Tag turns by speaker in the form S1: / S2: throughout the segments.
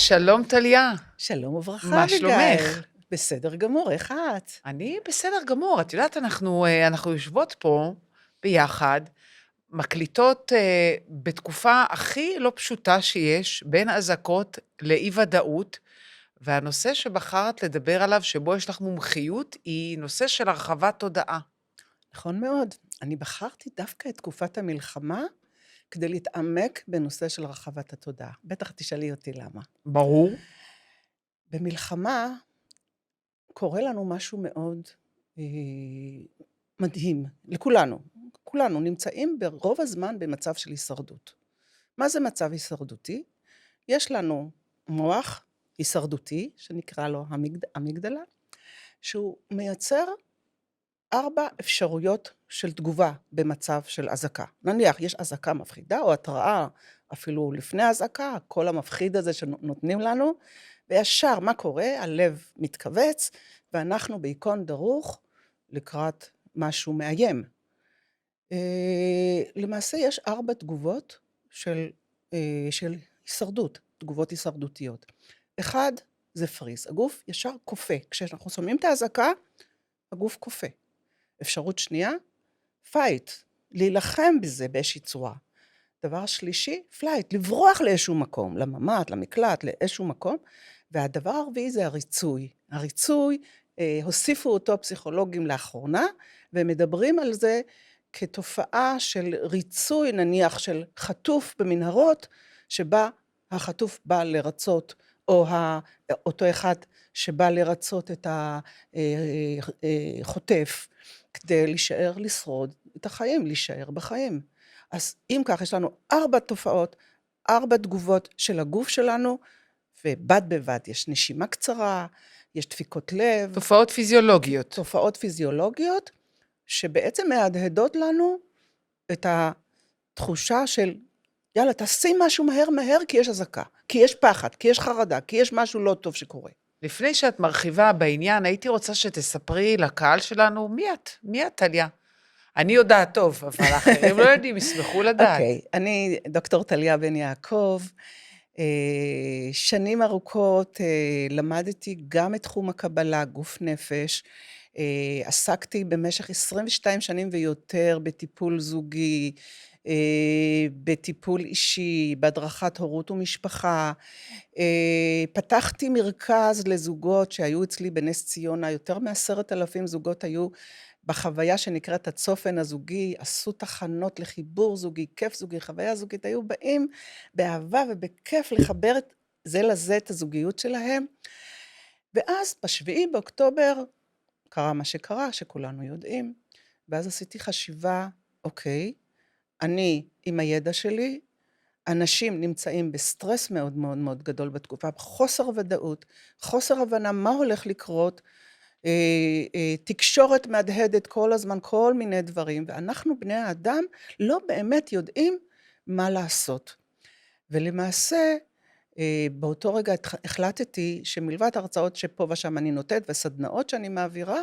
S1: שלום טליה,
S2: שלום וברכה,
S1: מה
S2: אביגיל.
S1: שלומך?
S2: בסדר גמור, איך את?
S1: אני בסדר גמור, את יודעת, אנחנו יושבות פה ביחד, מקליטות בתקופה הכי לא פשוטה שיש, בין אזעקות לאי-ודאות, והנושא שבחרת לדבר עליו, שבו יש לך מומחיות, היא נושא של הרחבת תודעה.
S2: נכון מאוד. אני בחרתי דווקא את תקופת המלחמה כדי להתעמק בנושא של רחבת התודעה. בטח תשאלי אותי למה.
S1: ברור.
S2: במלחמה קורה לנו משהו מאוד אה, מדהים, לכולנו. כולנו נמצאים ברוב הזמן במצב של הישרדות. מה זה מצב הישרדותי? יש לנו מוח הישרדותי, שנקרא לו המגדלה, שהוא מייצר 4 אפשרויות של תגובה במצב של אזעקה. נניח, יש אזעקה מפחידה או התראה אפילו לפני האזעקה, הקול המפחיד הזה שנותנים לנו, וישר מה קורה? הלב מתכווץ, ואנחנו בהיכון דרוך לקראת משהו מאיים. למעשה יש 4 תגובות של הישרדות, תגובות הישרדותיות. אחד זה פריז, הגוף ישר קופא. כשאנחנו שומעים את האזעקה, הגוף קופא. אפשרות שנייה, פייט, להילחם בזה באיזושהי צורה. דבר שלישי, פלייט, לברוח לאיזשהו מקום, לממ"ד, למקלט, לאיזשהו מקום. והדבר הרביעי זה הריצוי. הריצוי, הוסיפו אותו פסיכולוגים לאחרונה, ומדברים על זה כתופעה של ריצוי, נניח של חטוף במנהרות, שבה החטוף בא לרצות, או אותו אחד שבא לרצות את החוטף, כדי להישאר, לשרוד את החיים, להישאר בחיים. אז אם כך, יש לנו 4 תופעות, 4 תגובות של הגוף שלנו, ובד בבד יש נשימה קצרה, יש דפיקות לב.
S1: תופעות פיזיולוגיות.
S2: תופעות פיזיולוגיות, שבעצם מהדהדות לנו את התחושה של, יאללה, תעשי משהו מהר מהר, כי יש אזעקה, כי יש פחד, כי יש חרדה, כי יש משהו לא טוב שקורה.
S1: לפני שאת מרחיבה בעניין, הייתי רוצה שתספרי לקהל שלנו, מי את טליה? אני יודעת טוב, אבל האחרים לא יודעים, ישמחו לדעת.
S2: אוקיי, אני דוקטור טליה בן יעקב, שנים ארוכות למדתי גם את תחום הקבלה, גוף נפש, עסקתי במשך 22 שנים ויותר בטיפול זוגי, בטיפול אישי, בהדרכת הורות ומשפחה, פתחתי מרכז לזוגות שהיו אצלי בנס ציונה, יותר מ10,000 זוגות היו בחוויה שנקראת הצופן הזוגי, עשו תחנות לחיבור זוגי, כיף זוגי, חוויה זוגית, היו באים באהבה ובכיף לחבר את זה לזה את הזוגיות שלהם, ואז בשביעי באוקטובר קרה מה שקרה, שכולנו יודעים, ואז עשיתי חשיבה, אוקיי, אני עם הידע שלי, אנשים נמצאים בסטרס מאוד מאוד מאוד גדול בתקופה, חוסר ודאות, חוסר הבנה מה הולך לקרות, תקשורת מהדהדת כל הזמן, כל מיני דברים, ואנחנו בני האדם לא באמת יודעים מה לעשות. ולמעשה, באותו רגע החלטתי שמלבד הרצאות שפה ושם אני נותנת וסדנאות שאני מעבירה,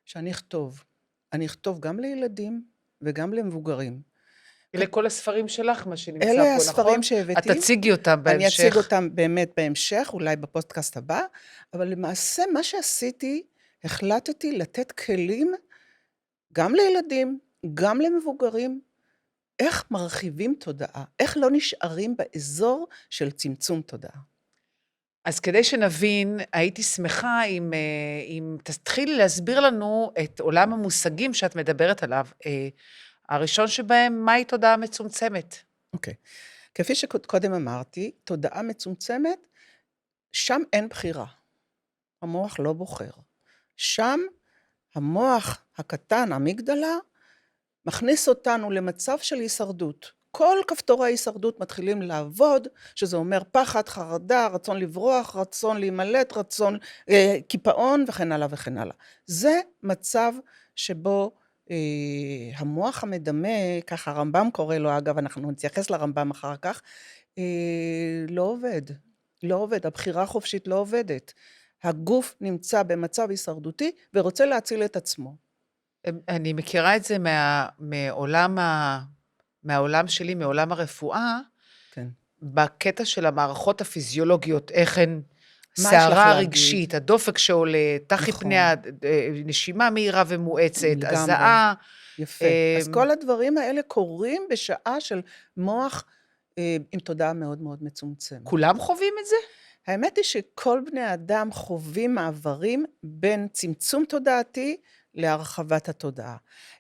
S2: שאני אכתוב. אני אכתוב גם לילדים וגם למבוגרים.
S1: אלה כל הספרים שלך, מה שנמצא פה,
S2: אלה
S1: נכון?
S2: הספרים שהבאתי.
S1: את תציגי אותם בהמשך.
S2: אני אציג אותם באמת בהמשך, אולי בפודקאסט הבא, אבל למעשה מה שעשיתי, החלטתי לתת כלים גם לילדים, גם למבוגרים, איך מרחיבים תודעה, איך לא נשארים באזור של צמצום תודעה.
S1: אז כדי שנבין, הייתי שמחה אם תתחילי להסביר לנו את עולם המושגים שאת מדברת עליו. הראשון שבהם, מהי תודעה מצומצמת?
S2: אוקיי. כפי שקודם אמרתי, תודעה מצומצמת, שם אין בחירה. המוח לא בוחר. שם המוח הקטן, המגדלה, מכניס אותנו למצב של הישרדות. כל כפתורי ההישרדות מתחילים לעבוד, שזה אומר פחד, חרדה, רצון לברוח, רצון להימלט, רצון קיפאון וכן הלאה וכן הלאה. זה מצב שבו המוח המדמה, ככה הרמב"ם קורא לו, אגב אנחנו נתייחס לרמב"ם אחר כך, לא עובד. לא עובד, הבחירה החופשית לא עובדת. הגוף נמצא במצב הישרדותי ורוצה להציל את עצמו.
S1: אני מכירה את זה מהעולם שלי, מעולם הרפואה,
S2: כן.
S1: בקטע של המערכות הפיזיולוגיות, איך הן,
S2: מה יש לך
S1: סערה
S2: להגיד?
S1: רגשית, הדופק שעולה,
S2: נכון.
S1: נשימה מהירה ומואצת,
S2: לגמרי.
S1: הזעה.
S2: יפה. אז כל הדברים האלה קורים בשעה של מוח עם תודעה מאוד מאוד מצומצמת.
S1: כולם חווים את זה?
S2: האמת היא שכל בני האדם חווים מעברים בין צמצום תודעתי להרחבת התודעה.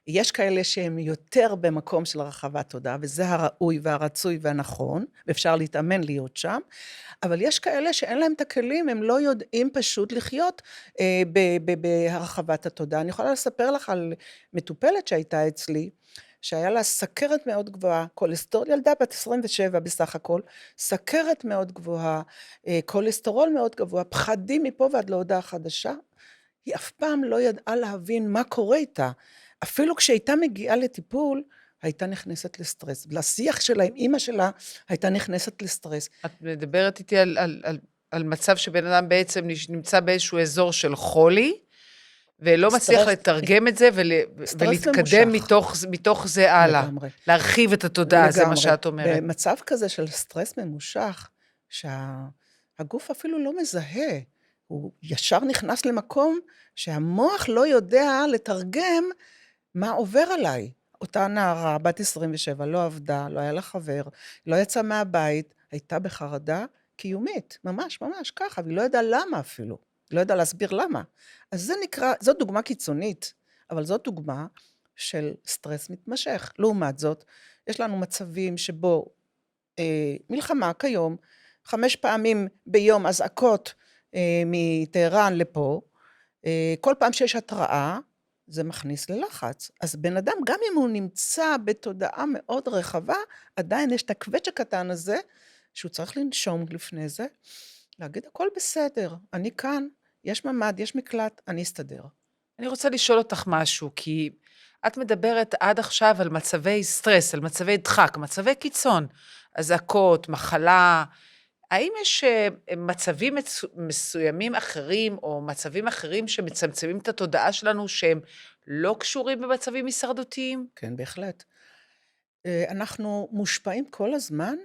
S2: יש כאלה שהם יותר במקום של הרחבת תודעה, וזה הראוי והרצוי והנכון, ואפשר להתאמן להיות שם, אבל יש כאלה שאין להם את הכלים, הם לא יודעים פשוט לחיות בהרחבת התודעה. אני יכולה לספר לך על מטופלת שהייתה אצלי, שהיה לה סכרת מאוד גבוהה, כולסטרול, ילדה בת 27 בסך הכל, סכרת מאוד גבוהה, כולסטרול מאוד גבוה, פחדים מפה ועד להודעה חדשה, היא אף פעם לא ידעה להבין מה קורה איתה, אפילו כשהייתה מגיעה לטיפול, הייתה נכנסת לסטרס, לשיח שלה עם אמא שלה, הייתה נכנסת לסטרס.
S1: את מדברת איתי על מצב שבן אדם בעצם נמצא באיזשהו אזור של חולי, ולא מצליח
S2: סטרס-
S1: לתרגם את זה
S2: סטרס
S1: ולהתקדם
S2: ממושך.
S1: מתוך זה הלאה.
S2: לגמרי.
S1: להרחיב את התודעה, זה מה
S2: לגמרי.
S1: שאת אומרת.
S2: במצב כזה של סטרס ממושך, שהגוף אפילו לא מזהה, הוא ישר נכנס למקום שהמוח לא יודע לתרגם מה עובר עליי. אותה נערה, בת 27, לא עבדה, לא היה לה חבר, לא יצאה מהבית, הייתה בחרדה קיומית, ממש ממש ככה, והיא לא ידעה למה אפילו, לא ידעה להסביר למה. אז זה נקרא, זאת דוגמה קיצונית, אבל זאת דוגמה של סטרס מתמשך. לעומת זאת, יש לנו מצבים שבו מלחמה כיום, 5 פעמים ביום אזעקות מטהרן לפה, כל פעם שיש התראה, זה מכניס ללחץ. אז בן אדם, גם אם הוא נמצא בתודעה מאוד רחבה, עדיין יש את הקווץ' הקטן הזה, שהוא צריך לנשום לפני זה, להגיד, הכל בסדר, אני כאן, יש ממד, יש מקלט, אני אסתדר.
S1: אני רוצה לשאול אותך משהו, כי את מדברת עד עכשיו על מצבי סטרס, על מצבי דחק, מצבי קיצון, אזעקות, מחלה. האם יש מצבים מסוימים אחרים, או מצבים אחרים שמצמצמים את התודעה שלנו, שהם לא קשורים במצבים הישרדותיים?
S2: כן, בהחלט. אנחנו מושפעים כל הזמן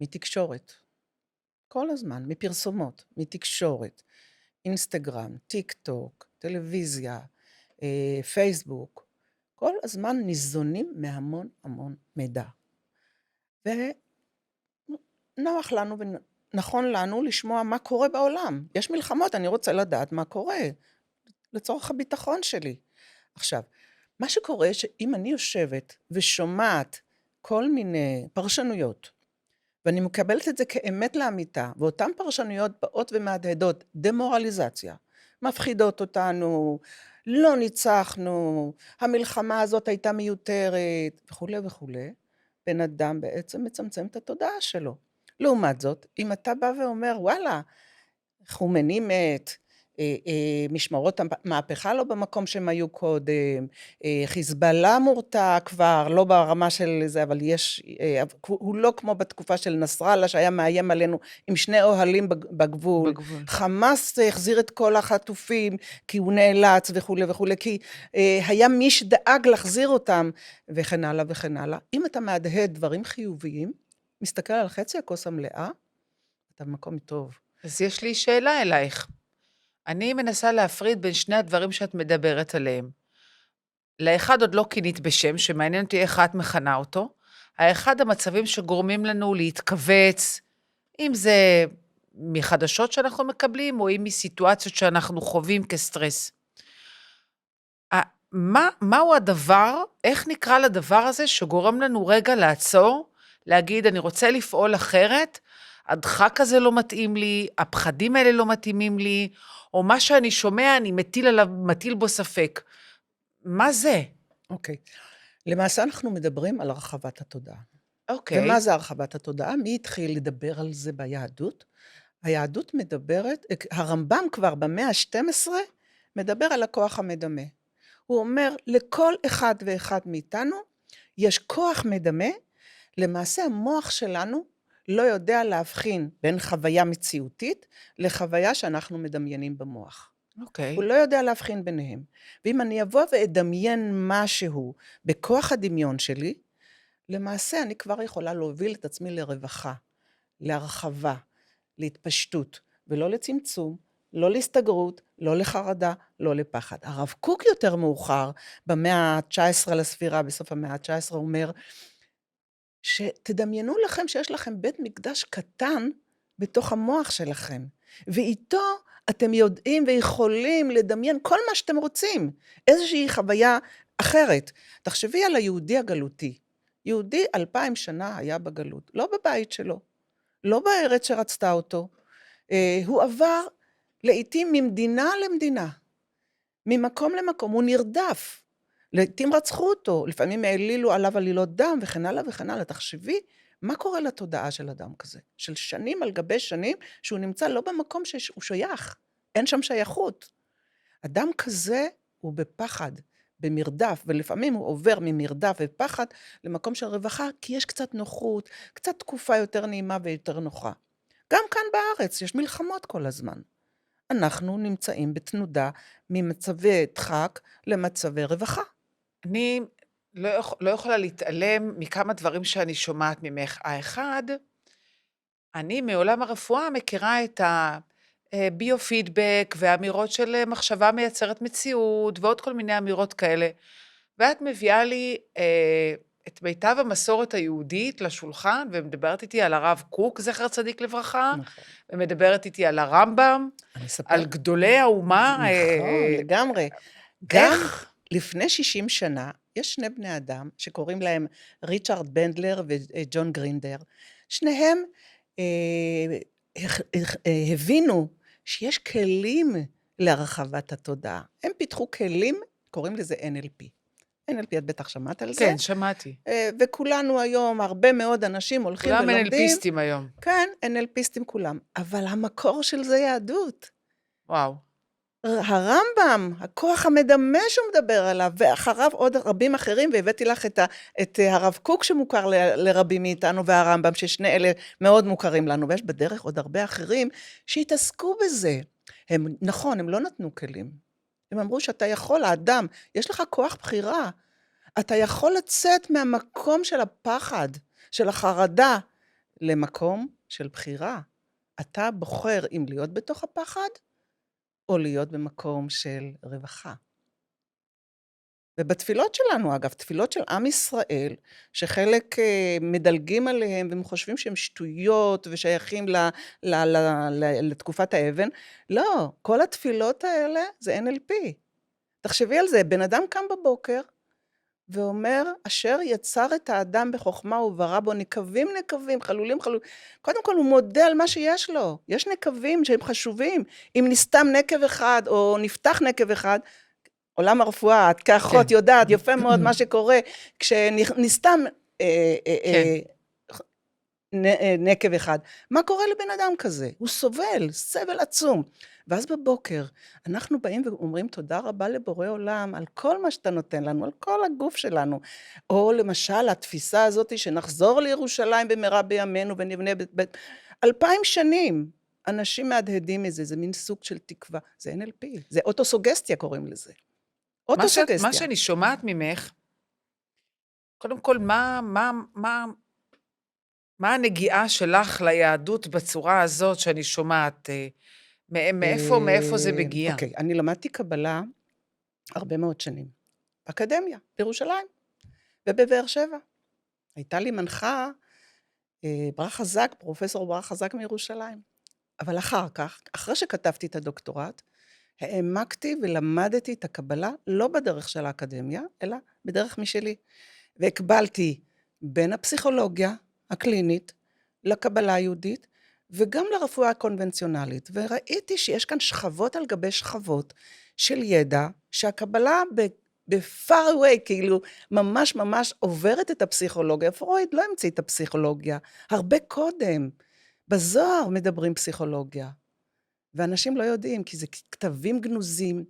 S2: מתקשורת. כל הזמן, מפרסומות, מתקשורת. אינסטגרם, טיק טוק, טלוויזיה, פייסבוק. כל הזמן ניזונים מהמון המון מידע. ונוח לנו ונכון לנו לשמוע מה קורה בעולם. יש מלחמות, אני רוצה לדעת מה קורה. לצורך הביטחון שלי. עכשיו, מה שקורה שאם אני יושבת ושומעת כל מיני פרשנויות, ואני מקבלת את זה כאמת לאמיתה, ואותן פרשנויות באות ומהדהדות דמורליזציה, מפחידות אותנו, לא ניצחנו, המלחמה הזאת הייתה מיותרת, וכו' וכו', בן אדם בעצם מצמצם את התודעה שלו. לעומת זאת, אם אתה בא ואומר, וואלה, חומני מת, משמרות המהפכה לא במקום שהם היו קודם, חיזבאללה מורתע כבר, לא ברמה של זה, אבל יש, הוא לא כמו בתקופה של נסראללה, שהיה מאיים עלינו עם 2 אוהלים בגבול, חמאס החזיר את כל החטופים, כי הוא נאלץ וכו' וכו', כי היה מי שדאג להחזיר אותם, וכן הלאה וכן הלאה. אם אתה מהדהד דברים חיוביים, מסתכל על חצי הכוס המלאה, אתה במקום טוב.
S1: אז יש לי שאלה אלייך. אני מנסה להפריד בין שני הדברים שאת מדברת עליהם. לאחד עוד לא כינית בשם, שמעניין אותי איך את מכנה אותו. האחד המצבים שגורמים לנו להתכווץ, אם זה מחדשות שאנחנו מקבלים, או אם מסיטואציות שאנחנו חווים כסטרס. מהו הדבר, איך נקרא לדבר הזה, שגורם לנו רגע לעצור, להגיד, אני רוצה לפעול אחרת, הדחק הזה לא מתאים לי, הפחדים האלה לא מתאימים לי, או מה שאני שומע, אני מטיל בו ספק. מה זה?
S2: אוקיי. למעשה אנחנו מדברים על הרחבת התודעה.
S1: אוקיי.
S2: ומה זה הרחבת התודעה? מי התחיל לדבר על זה ביהדות? היהדות מדברת, הרמב"ם כבר במאה ה-12 מדבר על הכוח המדמה. הוא אומר, לכל אחד ואחד מאיתנו יש כוח מדמה, למעשה המוח שלנו לא יודע להבחין בין חוויה מציאותית לחוויה שאנחנו מדמיינים במוח.
S1: אוקיי.
S2: הוא לא יודע להבחין ביניהם. ואם אני אבוא ואדמיין משהו בכוח הדמיון שלי, למעשה אני כבר יכולה להוביל את עצמי לרווחה, להרחבה, להתפשטות, ולא לצמצום, לא להסתגרות, לא לחרדה, לא לפחד. הרב קוק יותר מאוחר, במאה ה-19 לספירה, בסוף המאה ה-19, אומר, שתדמיינו לכם שיש לכם בית מקדש קטן בתוך המוח שלכם, ואיתו אתם יודעים ויכולים לדמיין כל מה שאתם רוצים, איזושהי חוויה אחרת. תחשבי על היהודי הגלותי. יהודי 2000 שנה היה בגלות, לא בבית שלו, לא בארץ שרצתה אותו. הוא עבר לעתים ממדינה למדינה, ממקום למקום, הוא נרדף. לעתים רצחו אותו, לפעמים העלילו עליו עלילות דם וכן הלאה וכן הלאה. תחשבי, מה קורה לתודעה של אדם כזה? של שנים על גבי שנים, שהוא נמצא לא במקום שהוא שייך, אין שם שייכות. אדם כזה הוא בפחד, במרדף, ולפעמים הוא עובר ממרדף ופחד למקום של רווחה, כי יש קצת נוחות, קצת תקופה יותר נעימה ויותר נוחה. גם כאן בארץ יש מלחמות כל הזמן. אנחנו נמצאים בתנודה ממצבי דחק למצבי רווחה.
S1: אני לא יכולה להתעלם מכמה דברים שאני שומעת ממך. האחד, אני מעולם הרפואה מכירה את הביו-פידבק והאמירות של מחשבה מייצרת מציאות ועוד כל מיני אמירות כאלה. ואת מביאה לי את מיטב המסורת היהודית לשולחן ומדברת איתי על הרב קוק, זכר צדיק לברכה,
S2: נכון.
S1: ומדברת איתי על הרמב"ם,
S2: אני אספר.
S1: על גדולי האומה.
S2: נכון, לגמרי. גם
S1: איך?
S2: לפני 60 שנה, יש שני בני אדם שקוראים להם ריצ'רד בנדלר וג'ון גרינדר. שניהם הבינו שיש כלים להרחבת התודעה. הם פיתחו כלים, קוראים לזה NLP. NLP, את בטח שמעת על זה?
S1: כן, שמעתי.
S2: וכולנו היום, הרבה מאוד אנשים הולכים
S1: כולם
S2: ולומדים.
S1: NLPיסטים היום.
S2: כן, NLPיסטים כולם. אבל המקור של זה יהדות.
S1: וואו.
S2: הרמב"ם, הכוח המדמה שהוא מדבר עליו, ואחריו עוד רבים אחרים, והבאתי לך את הרב קוק שמוכר לרבים מאיתנו, והרמב"ם, ששני אלה מאוד מוכרים לנו, ויש בדרך עוד הרבה אחרים שהתעסקו בזה. נכון, הם לא נתנו כלים. הם אמרו שאתה יכול, האדם, יש לך כוח בחירה. אתה יכול לצאת מהמקום של הפחד, של החרדה, למקום של בחירה. אתה בוחר אם להיות בתוך הפחד, או להיות במקום של רווחה. ובתפילות שלנו, אגב, תפילות של עם ישראל, שחלק מדלגים עליהם, והם חושבים שהם שטויות, ושייכים לתקופת האבן, לא, כל התפילות האלה זה NLP. תחשבי על זה, בן אדם קם בבוקר, ואומר, אשר יצר את האדם בחוכמה וברא בו נקבים, חלולים. קודם כל הוא מודה על מה שיש לו. יש נקבים שהם חשובים. אם נסתם נקב אחד או נפתח נקב אחד, עולם הרפואה, את כאחות יודעת יפה מאוד מה שקורה, כשנסתם נקב אחד. מה קורה לבן אדם כזה? הוא סובל, סבל עצום. ואז בבוקר אנחנו באים ואומרים תודה רבה לבורא עולם על כל מה שאתה נותן לנו, על כל הגוף שלנו. או למשל התפיסה הזאת שנחזור לירושלים במהרה בימינו ונבנה 2000 שנים. אנשים מהדהדים מזה, זה מין סוג של תקווה. זה NLP, זה אוטוסוגסטיה קוראים לזה. אוטוסוגסטיה.
S1: מה שאני שומעת ממך, קודם כל, מה הנגיעה שלך ליהדות בצורה הזאת שאני שומעת? מאיפה זה מגיע?
S2: אוקיי, אני למדתי קבלה הרבה מאוד שנים. באקדמיה, בירושלים, ובבאר שבע. הייתה לי מנחה ברכה חזק, פרופסור ברכה חזק מירושלים. אבל אחר כך, אחרי שכתבתי את הדוקטורט, העמקתי ולמדתי את הקבלה, לא בדרך של האקדמיה, אלא בדרך משלי. והקבלתי בין הפסיכולוגיה הקלינית לקבלה היהודית, וגם לרפואה הקונבנציונלית, וראיתי שיש כאן שכבות על גבי שכבות של ידע, שהקבלה בפar away, כאילו ממש עוברת את הפסיכולוגיה. פרויד לא המציא את הפסיכולוגיה, הרבה קודם, בזוהר מדברים פסיכולוגיה, ואנשים לא יודעים, כי זה כתבים גנוזים,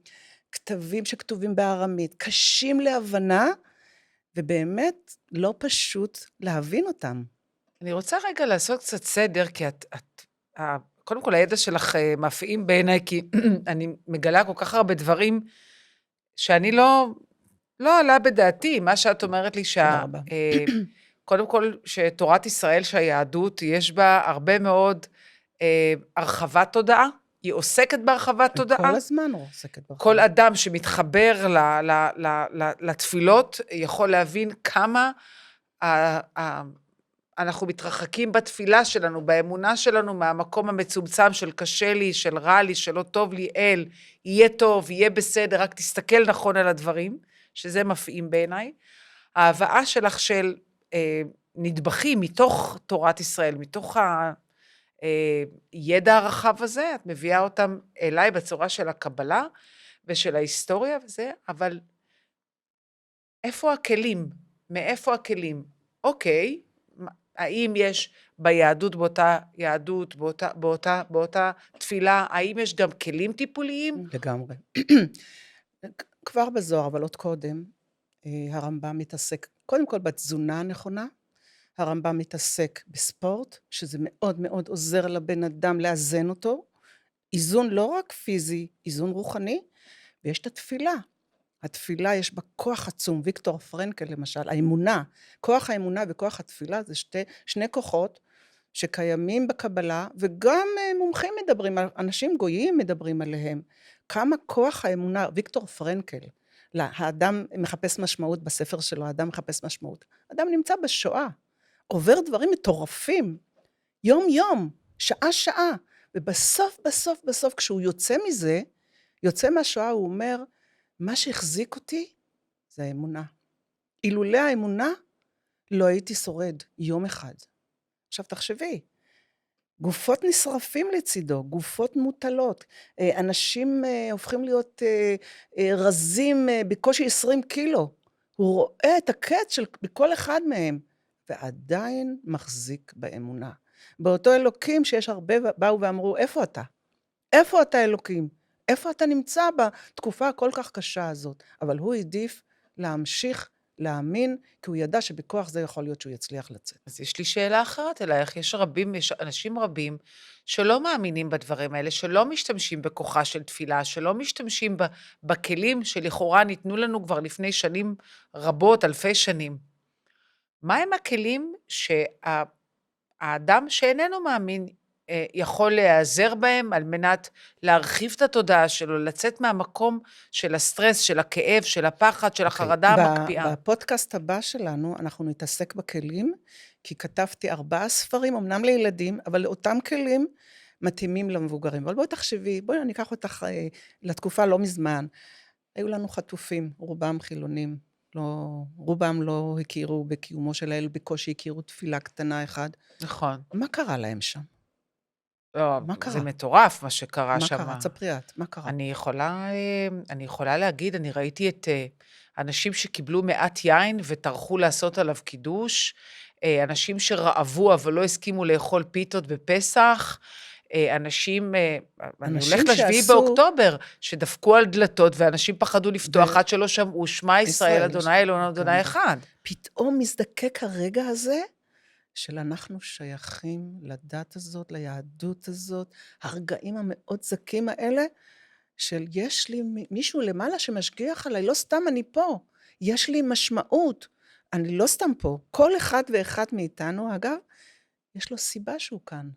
S2: כתבים שכתובים בארמית, קשים להבנה, ובאמת לא פשוט להבין אותם.
S1: אני רוצה רגע לעשות קצת סדר, כי קודם כל הידע שלך מפעים בעיניי, כי אני מגלה כל כך הרבה דברים שאני לא עלה בדעתי, מה שאת אומרת לי קודם כל, שתורת ישראל, שהיהדות, יש בה הרבה מאוד הרחבת תודעה, היא עוסקת בהרחבת תודעה.
S2: כל הזמן עוסקת
S1: כל
S2: ברחבה.
S1: אדם שמתחבר לתפילות יכול להבין כמה אנחנו מתרחקים בתפילה שלנו, באמונה שלנו, מהמקום המצומצם של קשה לי, של רע לי, של לא טוב לי, אל, יהיה טוב, יהיה בסדר, רק תסתכל נכון על הדברים, שזה מפעים בעיניי. ההבאה שלך של נדבכים מתוך תורת ישראל, מתוך הידע הרחב הזה, את מביאה אותם אליי בצורה של הקבלה ושל ההיסטוריה וזה, אבל איפה הכלים? מאיפה הכלים? אוקיי, האם יש ביהדות, באותה יהדות, באותה תפילה, האם יש גם כלים טיפוליים?
S2: לגמרי. כבר בזוהר, אבל עוד קודם, הרמב"ם מתעסק, קודם כל בתזונה הנכונה, הרמב"ם מתעסק בספורט, שזה מאוד מאוד עוזר לבן אדם לאזן אותו, איזון לא רק פיזי, איזון רוחני, ויש את התפילה. התפילה יש בה כוח עצום, ויקטור פרנקל למשל, האמונה, כוח האמונה וכוח התפילה זה שני כוחות שקיימים בקבלה, וגם מומחים מדברים, אנשים גויים מדברים עליהם, כמה כוח האמונה, ויקטור פרנקל, האדם מחפש משמעות בספר שלו, האדם מחפש משמעות, האדם נמצא בשואה, עובר דברים מטורפים, יום יום, שעה שעה, ובסוף כשהוא יוצא מזה, יוצא מהשואה הוא אומר, מה שהחזיק אותי זה האמונה. אילולא האמונה לא הייתי שורד יום אחד. עכשיו תחשבי, גופות נשרפים לצידו, גופות מוטלות, אנשים הופכים להיות רזים בקושי 20 קילו, הוא רואה את הקץ בכל אחד מהם, ועדיין מחזיק באמונה. באותו אלוקים שיש הרבה באו ואמרו, איפה אתה? איפה אתה אלוקים? איפה אתה נמצא בתקופה הכל כך קשה הזאת? אבל הוא העדיף להמשיך להאמין, כי הוא ידע שבכוח זה יכול להיות שהוא יצליח לצאת.
S1: אז יש לי שאלה אחרת אלייך, יש אנשים רבים שלא מאמינים בדברים האלה, שלא משתמשים בכוחה של תפילה, שלא משתמשים בכלים שלכאורה ניתנו לנו כבר לפני שנים רבות, אלפי שנים. מה הם הכלים שהאדם שאיננו מאמין יכול להיעזר בהם על מנת להרחיב את התודעה שלו, לצאת מהמקום של הסטרס, של הכאב, של הפחד, של החרדה המקפיאה?
S2: בפודקאסט הבא שלנו אנחנו נתעסק בכלים, כי כתבתי 4 ספרים, אמנם לילדים, אבל אותם כלים מתאימים למבוגרים. אבל בואי תחשבי, בואי אני אקח אותך לתקופה לא מזמן. היו לנו חטופים, רובם חילונים. רובם לא הכירו בקיומו של האל, בקושי הכירו תפילה קטנה אחד.
S1: נכון.
S2: מה קרה להם שם?
S1: לא,
S2: מה קרה?
S1: זה מטורף מה שקרה שם.
S2: מה קרה? תספרי את, מה קרה?
S1: אני יכולה להגיד, אני ראיתי את אנשים שקיבלו מעט יין וטרחו לעשות עליו קידוש, אנשים שרעבו אבל לא הסכימו לאכול פיתות בפסח, אנשים הולכת לשביעי באוקטובר, שדפקו על דלתות ואנשים פחדו לפתוח עד שלא שמעו, שמע ישראל, אדוני אלוהינו אדוני אחד.
S2: פתאום מזדקק הרגע הזה, של אנחנו שייכים לדת הזאת, ליהדות הזאת, הרגעים המאוד זקים האלה, של יש לי מישהו למעלה שמשגיח עליי, לא סתם אני פה, יש לי משמעות, אני לא סתם פה, כל אחד ואחד מאיתנו, אגב, יש לו סיבה שהוא כאן.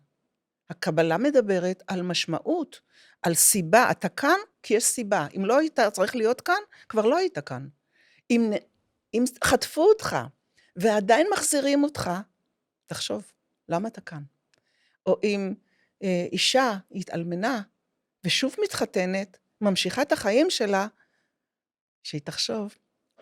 S2: הקבלה מדברת על משמעות, על סיבה, אתה כאן כי יש סיבה, אם לא היית צריך להיות כאן, כבר לא היית כאן. אם חטפו אותך, ועדיין מחזירים אותך, תחשוב, למה אתה כאן? או אם אישה התאלמנה, ושוב מתחתנת, ממשיכה את החיים שלה, שהיא תחשוב,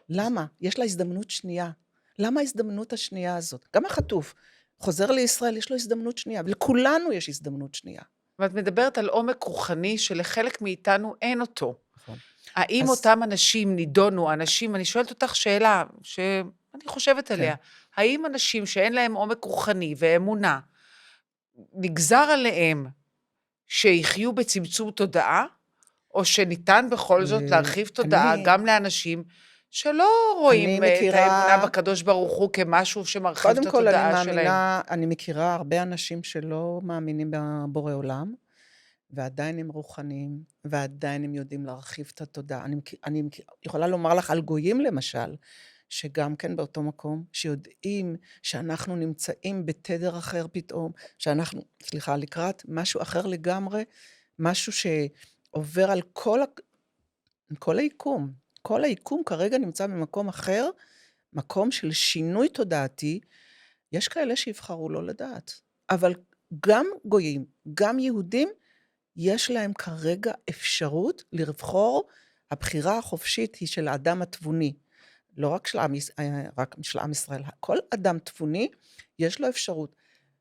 S2: למה? יש לה הזדמנות שנייה. למה ההזדמנות השנייה הזאת? גם החטוף חוזר לישראל, יש לו הזדמנות שנייה, ולכולנו יש הזדמנות שנייה.
S1: ואת מדברת על עומק רוחני שלחלק מאיתנו אין אותו.
S2: נכון.
S1: האם אותם אנשים נידונו, אני שואלת אותך שאלה שאני חושבת עליה, האם אנשים שאין להם עומק רוחני ואמונה, נגזר עליהם שיחיו בצמצום תודעה, או שניתן בכל זאת להרחיב תודעה גם לאנשים שלא רואים את האמונה בקדוש ברוך הוא כמשהו שמרחיב את התודעה שלהם?
S2: אני מכירה הרבה אנשים שלא מאמינים בבורא עולם, ועדיין הם רוחניים, ועדיין הם יודעים להרחיב את התודעה. אני יכולה לומר לך על גויים למשל, שגם כן באותו מקום, שיודעים שאנחנו נמצאים בתדר אחר פתאום, שאנחנו, סליחה, לקראת משהו אחר לגמרי, משהו שעובר על כל היקום. כל היקום כרגע נמצא במקום אחר, מקום של שינוי תודעתי. יש כאלה שיבחרו לא לדעת, אבל גם גויים, גם יהודים, יש להם כרגע אפשרות לבחור. הבחירה החופשית היא של האדם התבוני, לא רק רק של עם ישראל. כל אדם תבוני יש לו אפשרות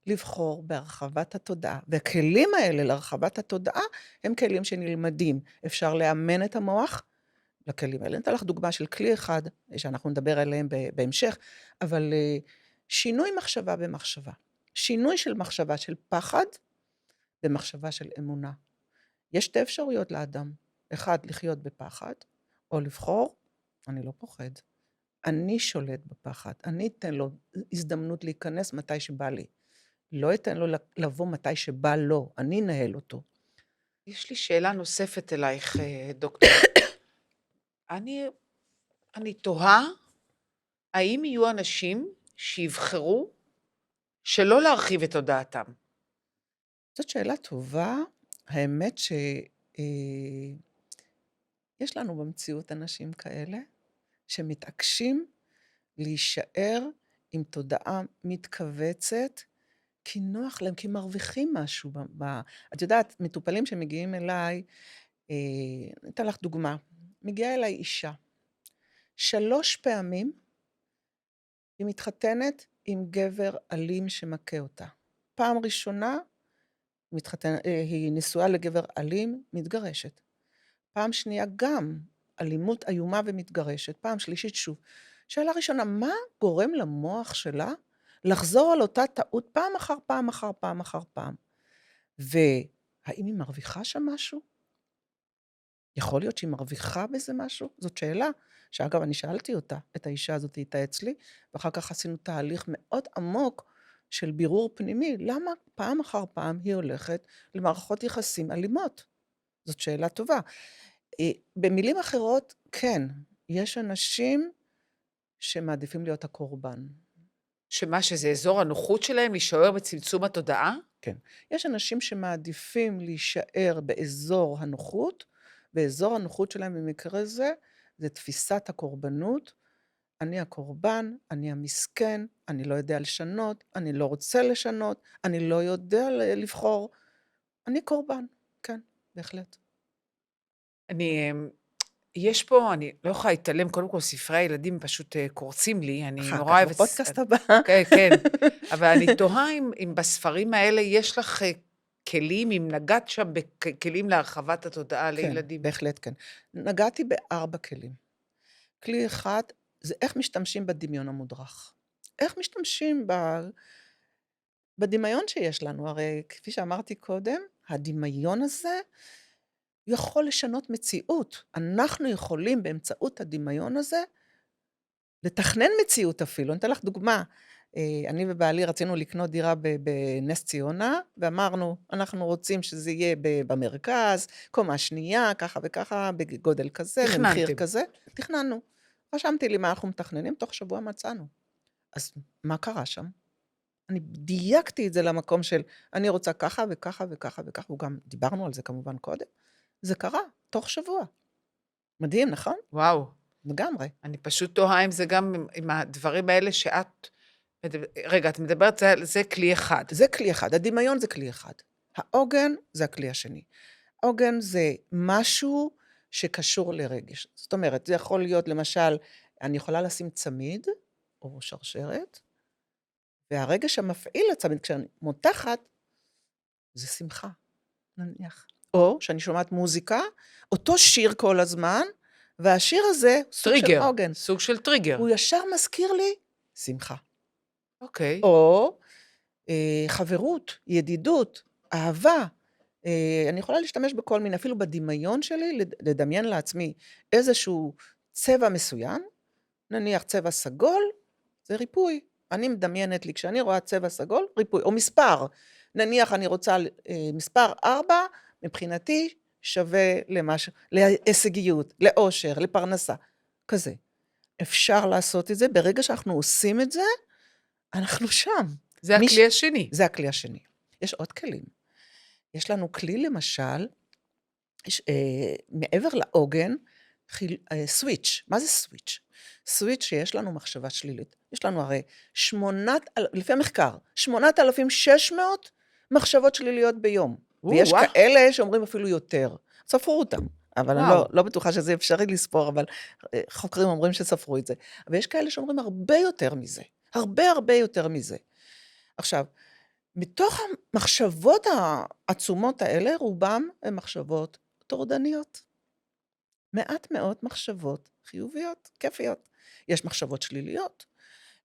S2: לבחור בהרחבת התודעה, והכלים האלה להרחבת התודעה הם כלים שנלמדים. אפשר לאמן את המוח לכלים האלה. נתן לך דוגמה של כלי אחד, שאנחנו נדבר עליהם בהמשך, אבל שינוי מחשבה במחשבה. שינוי של מחשבה של פחד במחשבה של אמונה. יש שתי אפשרויות לאדם. אחד, לחיות בפחד, או לבחור, אני לא פוחד. אני שולט בפחד. אני אתן לו הזדמנות להיכנס מתי שבא לי. לא אתן לו לבוא מתי שבא לו. אני אנהל אותו.
S1: יש לי שאלה נוספת אלייך, דוקטור. אני תוהה, האם יהיו אנשים שיבחרו שלא להרחיב את תודעתם?
S2: זאת שאלה טובה. האמת שיש לנו במציאות אנשים כאלה, שמתעקשים להישאר עם תודעה מתכווצת, כי נוח להם, כי מרוויחים משהו. את יודעת, מטופלים שמגיעים אליי, אתן לך דוגמה, מגיעה אליי אישה, 3 פעמים היא מתחתנת עם גבר אלים שמכה אותה. פעם ראשונה היא נשואה לגבר אלים, מתגרשת. פעם שנייה גם אלימות איומה ומתגרשת. פעם שלישית שוב. שאלה ראשונה, מה גורם למוח שלה לחזור על אותה טעות פעם אחר פעם אחר פעם אחר פעם? והאם היא מרוויחה שם משהו? יכול להיות שהיא מרוויחה בזה משהו? זאת שאלה שאגב אני שאלתי אותה, את האישה הזאת הייתה אצלי, ואחר כך עשינו תהליך מאוד עמוק של בירור פנימי, למה פעם אחר פעם היא הולכת למערכות יחסים אלימות? זאת שאלה טובה. במילים אחרות, כן, יש אנשים שמעדיפים להיות הקורבן.
S1: שזה אזור הנוחות שלהם להישאר בצמצום התודעה?
S2: כן. יש אנשים שמעדיפים להישאר באזור הנוחות, באזור הנוחות שלהם במקרה זה תפיסת הקורבנות. אני הקורבן, אני המסכן, אני לא יודע לשנות, אני לא רוצה לשנות, אני לא יודע לבחור. אני קורבן, כן, בהחלט.
S1: יש פה, אני לא יכולה להתעלם, קודם כל ספרי הילדים פשוט קורצים לי, אני נורא
S2: אחר כך,
S1: אוהבת...
S2: בפודקאסט הבא.
S1: כן, כן, אבל אני תוהה אם בספרים האלה יש לך כלים, אם נגעת שם בכלים להרחבת התודעה לילדים.
S2: כן, בהחלט כן. נגעתי ב4 כלים. כלי אחד, זה איך משתמשים בדמיון המודרך. איך משתמשים בדמיון שיש לנו. הרי כפי שאמרתי קודם, הדמיון הזה יכול לשנות מציאות. אנחנו יכולים באמצעות הדמיון הזה לתכנן מציאות אפילו. אני אתן לך דוגמה. אני ובעלי רצינו לקנות דירה בנס ציונה, ואמרנו, אנחנו רוצים שזה יהיה במרכז, קומה שנייה, ככה וככה, בגודל כזה, במחיר כזה. תכננו. רשמתי לי מה אנחנו מתכננים, תוך שבוע מצאנו. אז מה קרה שם? אני דייקתי את זה למקום של, אני רוצה ככה וככה וככה וככה, וגם דיברנו על זה כמובן קודם. זה קרה, תוך שבוע. מדהים, נכון?
S1: וואו.
S2: לגמרי.
S1: אני פשוט תוהה אם זה גם עם הדברים האלה שאת... רגע, את מדברת על זה כלי אחד.
S2: זה כלי אחד, הדמיון זה כלי אחד. העוגן זה הכלי השני. עוגן זה משהו שקשור לרגש. זאת אומרת, זה יכול להיות למשל, אני יכולה לשים צמיד או שרשרת, והרגש המפעיל לצמיד, כשאני מותחת, זה שמחה, נניח. או שאני שומעת מוזיקה, אותו שיר כל הזמן, והשיר הזה סוג של עוגן.
S1: סוג של טריגר.
S2: הוא ישר מזכיר לי שמחה.
S1: אוקיי.
S2: או חברות, ידידות, אהבה. אני יכולה להשתמש בכל מיני, אפילו בדמיון שלי, לדמיין לעצמי איזשהו צבע מסוים, נניח צבע סגול, זה ריפוי. אני מדמיינת לי, כשאני רואה צבע סגול, ריפוי. או מספר, נניח אני רוצה מספר 4, מבחינתי שווה למשהו, להישגיות, לאושר, לפרנסה, כזה. אפשר לעשות את זה, ברגע שאנחנו עושים את זה, אנחנו שם.
S1: זה הכלי השני.
S2: זה הכלי השני. יש עוד כלים. יש לנו כלי, למשל, מעבר לעוגן, סוויץ'. מה זה סוויץ'? סוויץ' שיש לנו מחשבה שלילית. יש לנו הרי לפי המחקר, 8,600 מחשבות שליליות ביום. ויש כאלה שאומרים אפילו יותר. ספרו אותם. אבל אני לא בטוחה שזה אפשרי לספור, אבל חוקרים אומרים שספרו את זה. אבל יש כאלה שאומרים הרבה יותר מזה. הרבה יותר מזה. עכשיו, מתוך המחשבות העצומות האלה, רובם הן מחשבות טורדניות. מעט מאוד מחשבות חיוביות, כיפיות. יש מחשבות שליליות,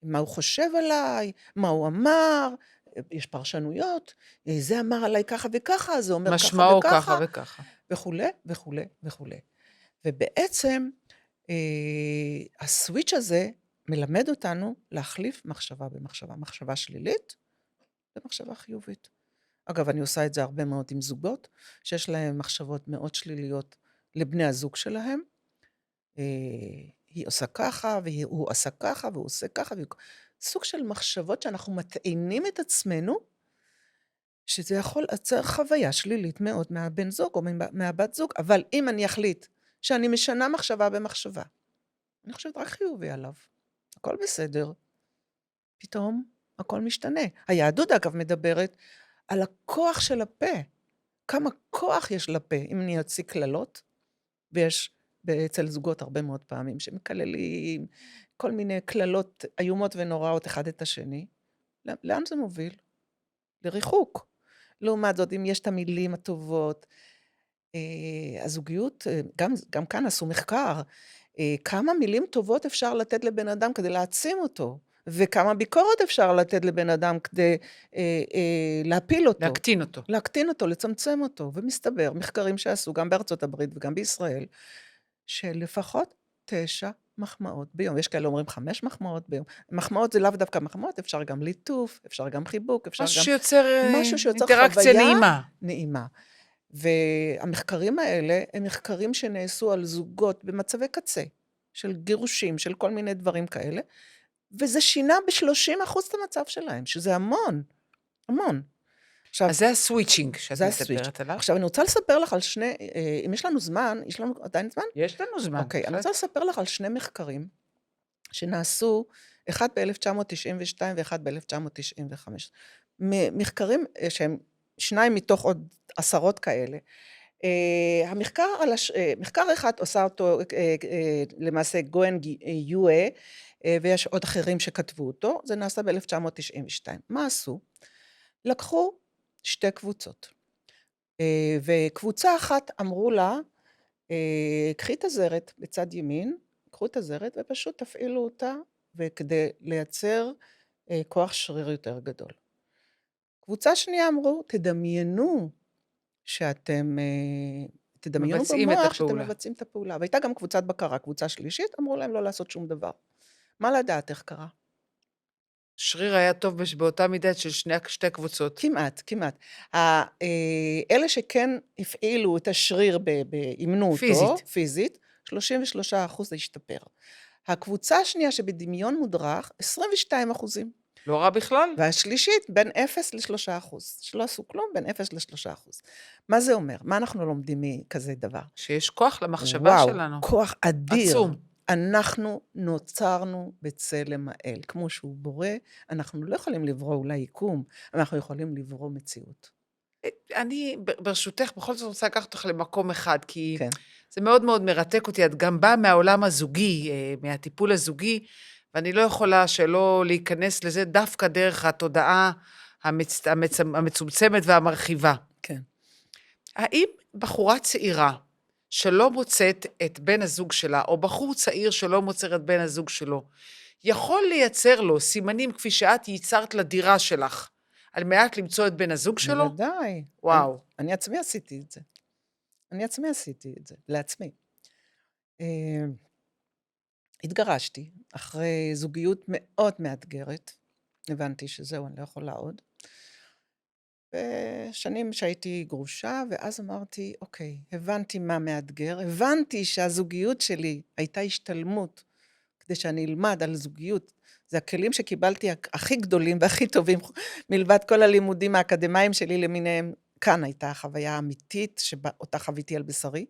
S2: מה הוא חושב עליי, מה הוא אמר, יש פרשנויות, זה אמר עליי ככה וככה, זה אומר ככה וככה.
S1: משמעו ככה וככה.
S2: וכו'. ובעצם, הסוויץ' הזה מלמד אותנו להחליף מחשבה במחשבה. מחשבה שלילית במחשבה חיובית. אגב, אני עושה את זה הרבה מאוד עם זוגות, שיש להם מחשבות מאוד שליליות לבני הזוג שלהם. היא עושה ככה, והוא עשה ככה, והוא עושה ככה. סוג של מחשבות שאנחנו מטעינים את עצמנו, שזה יכול לייצר חוויה שלילית מאוד מהבן זוג או מהבת זוג, אבל אם אני אחליט שאני משנה מחשבה במחשבה, אני חושבת רק חיובי עליו, הכל בסדר, פתאום הכל משתנה. היהדות אגב מדברת על הכוח של הפה, כמה כוח יש לפה, אם אני אוציא קללות, ויש אצל זוגות הרבה מאוד פעמים שמקללים, כל מיני קללות איומות ונוראות אחד את השני, לאן זה מוביל? לריחוק. לעומת זאת, אם יש את המילים הטובות, הזוגיות, גם כאן עשו מחקר, כמה מילים טובות אפשר לתת לבן אדם כדי להעצים אותו, וכמה ביקורת אפשר לתת לבן אדם כדי להפיל אותו. להקטין אותו, לצמצם אותו. ומסתבר, מחקרים שעשו גם בארצות הברית וגם בישראל, שלפחות 9 מחמאות ביום. יש כאלה אומרים 5 מחמאות ביום. מחמאות זה לאו דווקא מחמאות, אפשר גם ליטוף, אפשר גם חיבוק, אפשר
S1: משהו
S2: גם...
S1: שיוצר אינטראקציה נעימה.
S2: נעימה. והמחקרים האלה הם מחקרים שנעשו על זוגות במצבי קצה, של גירושים, של כל מיני דברים כאלה, וזה שינה ב-30% את המצב שלהם, שזה המון, המון. עכשיו,
S1: אז זה הסוויצ'ינג שאת מספרת עליו.
S2: עכשיו, אני רוצה לספר לך על אם יש לנו זמן, יש לנו עדיין זמן?
S1: יש לנו זמן.
S2: אוקיי, אני רוצה לספר לך על 2 מחקרים שנעשו, אחד ב-1992 ואחד ב-1995. מחקרים שהם 2 מתוך עוד עשרות כאלה. מחקר אחד עושה אותו למעשה גואן יואה, ויש עוד אחרים שכתבו אותו, זה נעשה ב-1992. מה עשו? לקחו 2 קבוצות, וקבוצה אחת אמרו לה, קחי את הזרת בצד ימין, קחו את הזרת ופשוט תפעילו אותה, וכדי לייצר כוח שריר יותר גדול. קבוצה שנייה אמרו, תדמיינו שאתם, תדמיינו במוח שאתם מבצעים את הפעולה. והייתה גם קבוצת בקרה, קבוצה שלישית, אמרו להם לא לעשות שום דבר. מה לדעת איך קרה?
S1: שריר היה טוב באותה מידה של 2 קבוצות.
S2: כמעט. אלה שכן הפעילו את השריר, אימנו אותו, פיזית, 33% זה השתפר. הקבוצה השנייה שבדמיון מודרך, 22%.
S1: לא רע בכלל.
S2: והשלישית, בין 0 ל-3%. שלא עשו כלום, בין 0 ל-3%. מה זה אומר? מה אנחנו לומדים מכזה דבר?
S1: שיש כוח למחשבה שלנו.
S2: וואו, כוח אדיר.
S1: עצום.
S2: אנחנו נוצרנו בצלם האל. כמו שהוא בורא, אנחנו לא יכולים לברוא אולי יקום, אנחנו יכולים לברוא מציאות.
S1: אני, ברשותך, בכל זאת רוצה לקחת אותך למקום אחד, כי זה מאוד מאוד מרתק אותי. את גם באה מהעולם הזוגי, מהטיפול הזוגי, ואני לא יכולה שלא להיכנס לזה דווקא דרך התודעה המצומצמת והמרחיבה.
S2: כן.
S1: האם בחורה צעירה שלא מוצאת את בן הזוג שלה, או בחור צעיר שלא מוצא את בן הזוג שלו, יכול לייצר לו סימנים כפי שאת ייצרת לדירה שלך, על מנת למצוא את בן הזוג שלו?
S2: בוודאי.
S1: וואו.
S2: אני עצמי עשיתי את זה. לעצמי. התגרשתי, אחרי זוגיות מאוד מאתגרת, הבנתי שזהו, אני לא יכולה עוד. ושנים שהייתי גרושה, ואז אמרתי, אוקיי, הבנתי מה מאתגר, הבנתי שהזוגיות שלי הייתה השתלמות, כדי שאני אלמד על זוגיות. זה הכלים שקיבלתי הכי גדולים והכי טובים, מלבד כל הלימודים האקדמיים שלי למיניהם. כאן הייתה החוויה האמיתית, שאותה חוויתי על בשרי.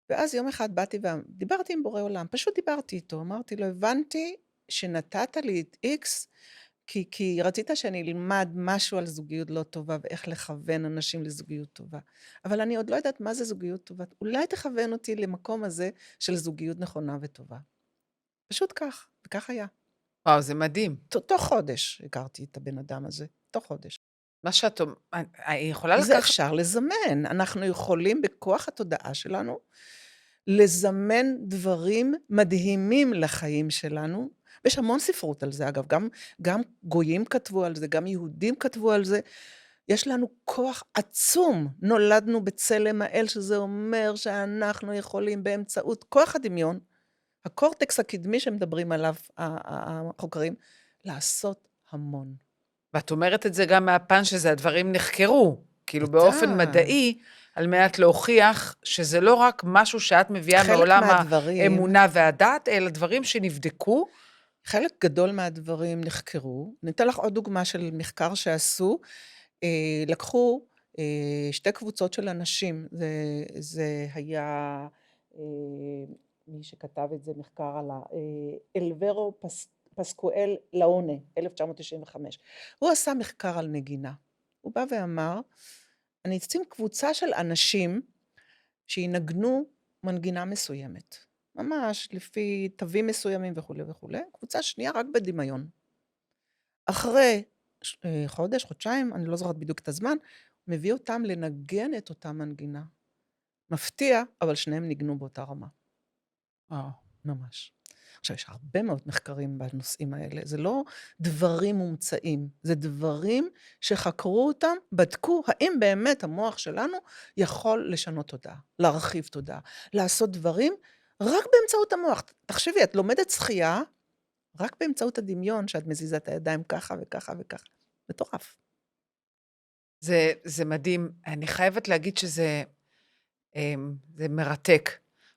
S2: ואז יום אחד באתי ודיברתי עם בורא עולם, פשוט דיברתי איתו, אמרתי לו, הבנתי שנתת לי את X, כי רצית שאני אלמד משהו על זוגיות לא טובה, ואיך לכוון אנשים לזוגיות טובה. אבל אני עוד לא יודעת מה זה זוגיות טובה. אולי תכוון אותי למקום הזה של זוגיות נכונה וטובה. פשוט כך, וכך היה.
S1: וואו, זה מדהים.
S2: תוך חודש הכרתי את הבן אדם הזה, תוך חודש.
S1: מה שאת יכולה
S2: זה
S1: לקחת...
S2: אפשר לזמן. אנחנו יכולים בכוח התודעה שלנו, לזמן דברים מדהימים לחיים שלנו, ויש המון ספרות על זה, אגב, גם גויים כתבו על זה, גם יהודים כתבו על זה, יש לנו כוח עצום, נולדנו בצלם האל, שזה אומר שאנחנו יכולים באמצעות כוח הדמיון, הקורטקס הקדמי שמדברים עליו החוקרים, לעשות המון.
S1: ואת אומרת את זה גם מהפן שזה הדברים נחקרו, כאילו
S2: בוודאי.
S1: באופן מדעי, על מנת להוכיח שזה לא רק משהו שאת מביאה מעולם האמונה והדת, אלא דברים שנבדקו.
S2: חלק גדול מהדברים נחקרו. ניתן לך עוד דוגמה של מחקר שעשו. לקחו שתי קבוצות של אנשים. זה היה מי שכתב את זה מחקר על אלברו פסקואל לאונה, 1995. הוא עשה מחקר על נגינה. הוא בא ואמר, אני אשים קבוצה של אנשים שינגנו מנגינה מסוימת. ממש לפי תווים מסוימים וכו' וכו'. קבוצה שנייה רק בדמיון. אחרי חודש, חודשיים, אני לא זוכרת בדיוק את הזמן, מביא אותם לנגן את אותה מנגינה. מפתיע, אבל שניהם ניגנו באותה רמה. ממש. עכשיו, יש הרבה מאוד מחקרים בנושאים האלה. זה לא דברים מומצאים, זה דברים שחקרו אותם, בדקו האם באמת המוח שלנו יכול לשנות תודעה, להרחיב תודעה, לעשות דברים רק באמצעות המוח. תחשבי, את לומדת שחייה, רק באמצעות הדמיון שאת מזיזה את הידיים ככה וככה וככה. מטורף.
S1: זה מדהים. אני חייבת להגיד שזה מרתק.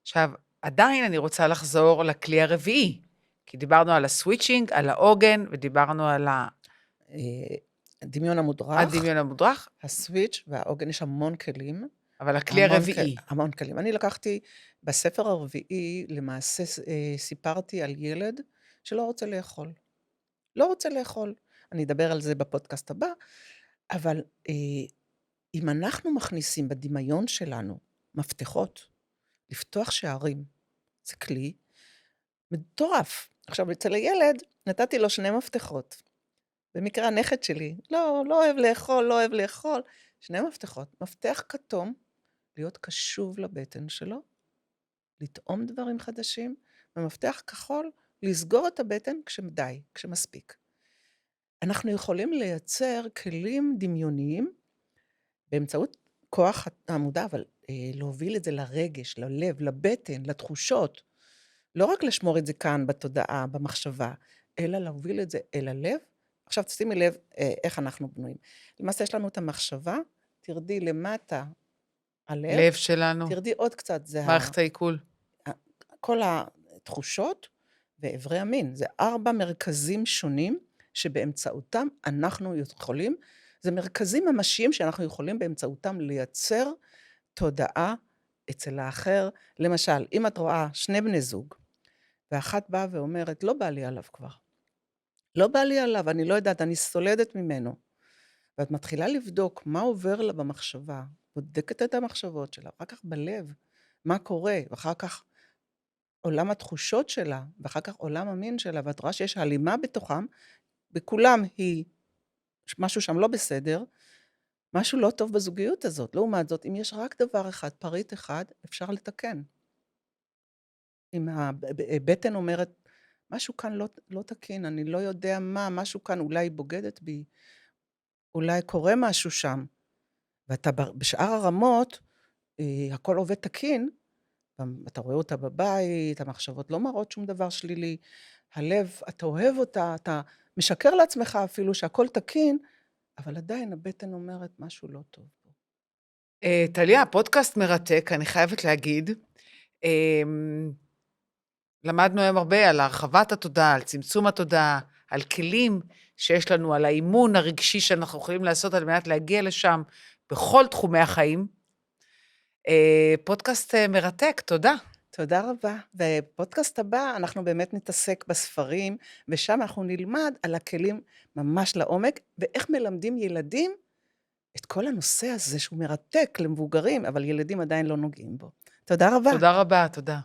S1: עכשיו, עדיין אני רוצה לחזור לכלי הרביעי, כי דיברנו על הסוויצ'ינג, על העוגן, ודיברנו על
S2: הדמיון המודרך.
S1: הדמיון המודרך.
S2: הסוויץ' והעוגן, יש המון כלים.
S1: אבל הכלי הרביעי.
S2: המון כלים. אני לקחתי, בספר הרביעי, למעשה סיפרתי על ילד שלא רוצה לאכול. לא רוצה לאכול. אני אדבר על זה בפודקאסט הבא, אבל אם אנחנו מכניסים בדמיון שלנו מפתחות, לפתוח שערים, זה כלי מטורף. עכשיו, אצל הילד נתתי לו 2 מפתחות. במקרה הנכד שלי, לא אוהב לאכול, לא אוהב לאכול. 2 מפתחות. מפתח כתום, להיות קשוב לבטן שלו, לטעום דברים חדשים, ומפתח כחול, לסגור את הבטן כשמדי, כשמספיק. אנחנו יכולים לייצר כלים דמיוניים, באמצעות כוח המודע, אבל להוביל את זה לרגש, ללב, לבטן, לתחושות. לא רק לשמור את זה כאן בתודעה, במחשבה, אלא להוביל את זה אל הלב. עכשיו תשימי לב איך אנחנו בנויים. למעשה יש לנו את המחשבה, תרדי למטה הלב.
S1: לב שלנו.
S2: תרדי עוד קצת, זה
S1: מערכת העיכול.
S2: כל התחושות ואיברי המין. זה 4 מרכזים שונים שבאמצעותם אנחנו יכולים, זה מרכזים ממשיים שאנחנו יכולים באמצעותם לייצר תודעה אצל האחר. למשל, אם את רואה 2 בני זוג, ואחת באה ואומרת, לא בא לי עליו כבר. לא בא לי עליו, אני לא יודעת, אני סולדת ממנו. ואת מתחילה לבדוק מה עובר לה במחשבה, בודקת את המחשבות שלה, אחר כך בלב, מה קורה, ואחר כך עולם התחושות שלה, ואחר כך עולם המין שלה, ואת רואה שיש הלימה בתוכם, בכולם היא, משהו שם לא בסדר, משהו לא טוב בזוגיות הזאת. לעומת זאת, אם יש רק דבר אחד, פריט אחד, אפשר לתקן. אם הבטן אומרת, משהו כאן לא תקין, אני לא יודע מה, משהו כאן אולי בוגדת בי, אולי קורה משהו שם, ואתה בשאר הרמות, הכל עובד תקין, אתה רואה אותה בבית, המחשבות לא מראות שום דבר שלילי, הלב, אתה אוהב אותה, אתה משקר לעצמך אפילו שהכל תקין, אבל עדיין הבטן אומרת משהו לא טוב.
S1: טליה, פודקאסט מרתק, אני חייבת להגיד. למדנו היום הרבה על הרחבת התודעה, על צמצום התודעה, על כלים שיש לנו, על האימון הרגשי שאנחנו יכולים לעשות על מנת להגיע לשם בכל תחומי החיים. פודקאסט מרתק, תודה.
S2: תודה רבה. בפודקאסט הבא אנחנו באמת נתעסק בספרים, ושם אנחנו נלמד על הכלים ממש לעומק, ואיך מלמדים ילדים את כל הנושא הזה שהוא מרתק למבוגרים, אבל ילדים עדיין לא נוגעים בו. תודה רבה.
S1: תודה רבה, תודה.